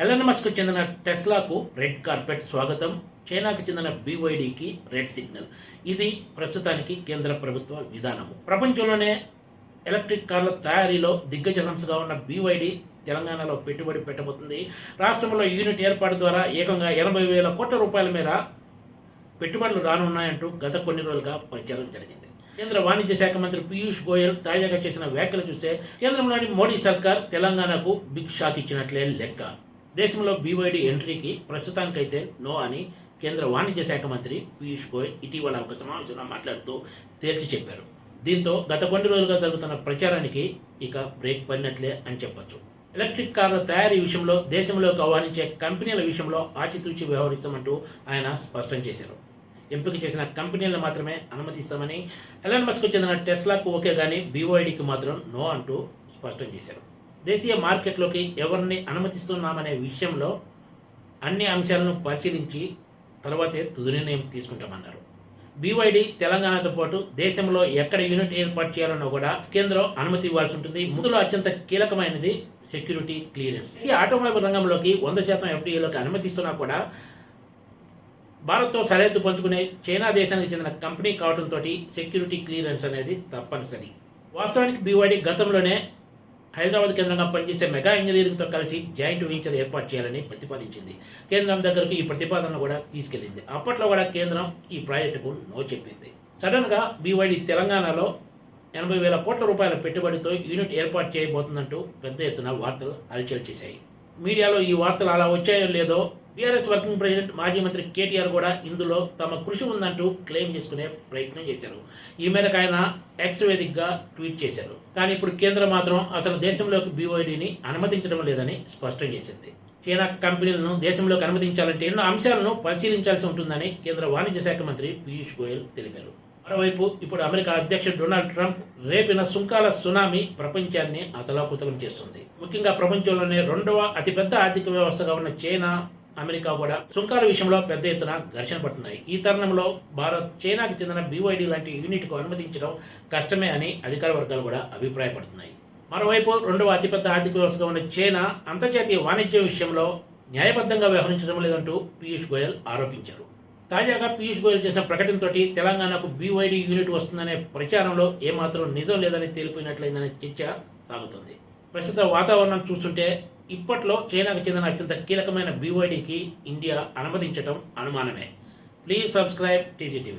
Elon Musk చెందిన టెస్లాకు red carpet స్వాగతం, చైనాకు చెందిన BYDకి రెడ్ సిగ్నల్. ఇది ప్రస్తుతానికి కేంద్ర ప్రభుత్వ విధానము. ప్రపంచంలోనే ఎలక్ట్రిక్ కార్ల తయారీలో దిగ్గజ సంస్థగా ఉన్న BYD తెలంగాణలో పెట్టుబడి పెట్టబోతుంది. రాష్ట్రంలో యూనిట్ ఏర్పాటు ద్వారా ఏకంగా 80,000 కోట్ల రూపాయల మేర పెట్టుబడులు రానున్నాయంటూ గత కొన్ని రోజులుగా ప్రచారం జరిగింది. కేంద్ర వాణిజ్య శాఖ మంత్రి పీయూష్ గోయల్ తాజాగా చేసిన వ్యాఖ్యలు చూస్తే కేంద్రంలోని మోడీ సర్కార్ తెలంగాణకు బిగ్ షాక్ ఇచ్చినట్లే లెక్క. దేశంలో BYD ఎంట్రీకి ప్రస్తుతానికైతే నో అని కేంద్ర వాణిజ్య శాఖ మంత్రి పీయూష్ గోయల్ ఇటీవల ఒక సమావేశంలో మాట్లాడుతూ తేల్చి చెప్పారు. దీంతో గత కొన్ని రోజులుగా జరుగుతున్న ప్రచారానికి ఇక బ్రేక్ పడినట్లే అని చెప్పొచ్చు. ఎలక్ట్రిక్ కార్ల తయారీ విషయంలో దేశంలోకి ఆహ్వానించే కంపెనీల విషయంలో ఆచితూచి వ్యవహరిస్తామంటూ ఆయన స్పష్టం చేశారు. ఎంపిక చేసిన కంపెనీలను మాత్రమే అనుమతిస్తామని, ఎలన్ మస్క్ చెందిన టెస్లాకు ఓకే కానీ BYDకి మాత్రం నో అంటూ స్పష్టం చేశారు. దేశీయ మార్కెట్లోకి ఎవరిని అనుమతిస్తున్నామనే విషయంలో అన్ని అంశాలను పరిశీలించి తర్వాతే తుది నిర్ణయం తీసుకుంటామన్నారు. BYD తెలంగాణతో పాటు దేశంలో ఎక్కడ యూనిట్ ఏర్పాటు చేయాలన్నా కూడా కేంద్రం అనుమతి ఇవ్వాల్సి ఉంటుంది. ముందులో అత్యంత కీలకమైనది సెక్యూరిటీ క్లియరెన్స్. ఈ ఆటోమొబైల్ రంగంలోకి 100% FDAలోకి అనుమతిస్తున్నా కూడా భారత్తో సరిహద్దు పంచుకునే చైనా దేశానికి చెందిన కంపెనీ కావడంతో సెక్యూరిటీ క్లియరెన్స్ అనేది తప్పనిసరి. వాస్తవానికి BYD గతంలోనే హైదరాబాద్ కేంద్రంగా పనిచేసే మెగా ఇంజనీరింగ్తో కలిసి జాయింట్ వెంచర్ ఏర్పాటు చేయాలని ప్రతిపాదించింది. కేంద్రం దగ్గరకు ఈ ప్రతిపాదనను కూడా తీసుకెళ్లింది. అప్పట్లో కూడా కేంద్రం ఈ ప్రాజెక్టుకు నో చెప్పింది. సడన్గా BYD తెలంగాణలో 80,000 కోట్ల రూపాయల పెట్టుబడితో యూనిట్ ఏర్పాటు చేయబోతుందంటూ పెద్ద ఎత్తున వార్తలు హల్చల్ చేశాయి. మీడియాలో ఈ వార్తలు అలా వచ్చాయో లేదో టీఆర్ఎస్ వర్కింగ్ ప్రెసిడెంట్ మాజీ మంత్రి కేటీఆర్ కూడా ఇందులో తమ కృషి ఉందంటూ క్లెయిమ్ చేసుకునే ప్రయత్నం చేశారు. ఈ మేరకు ఆయన ఎక్స్ వేదికగా ట్వీట్ చేశారు. కానీ ఇప్పుడు కేంద్రం మాత్రం అసలు దేశంలోకి BYDని అనుమతించడం లేదని స్పష్టం చేసింది. చైనా కంపెనీలను దేశంలోకి అనుమతించాలంటే ఎన్నో అంశాలను పరిశీలించాల్సి ఉంటుందని కేంద్ర వాణిజ్య శాఖ మంత్రి పీయూష్ గోయల్ తెలిపారు. మరోవైపు ఇప్పుడు అమెరికా అధ్యక్షుడు డొనాల్డ్ ట్రంప్ రేపిన సుంకాల సునామీ ప్రపంచాన్ని అతలాకుతలం చేస్తుంది. ముఖ్యంగా ప్రపంచంలోనే 2వ అతిపెద్ద ఆర్థిక వ్యవస్థగా ఉన్న చైనా, అమెరికా కూడా సుంకాల విషయంలో పెద్ద ఎత్తున ఘర్షణ పడుతున్నాయి. ఈ తరుణంలో భారత్ చైనాకు చెందిన BYD లాంటి యూనిట్కు అనుమతించడం కష్టమే అని అధికార వర్గాలు కూడా అభిప్రాయపడుతున్నాయి. మరోవైపు 2వ అతిపెద్ద ఆర్థిక వ్యవస్థగా ఉన్న చైనా అంతర్జాతీయ వాణిజ్యం విషయంలో న్యాయబద్ధంగా వ్యవహరించడం లేదంటూ పీయూష్ గోయల్ ఆరోపించారు. తాజాగా పీయూష్ గోయల్ చేసిన ప్రకటనతో తెలంగాణకు BYD యూనిట్ వస్తుందనే ప్రచారంలో ఏమాత్రం నిజం లేదని తేలిపోయినట్లయిందనే చర్చ సాగుతుంది. ప్రస్తుత వాతావరణం చూస్తుంటే ఇప్పట్లో చైనాకు చెందిన అత్యంత కీలకమైన BYDకి ఇండియా అనుమతించడం అనుమానమే. Please subscribe TCTV.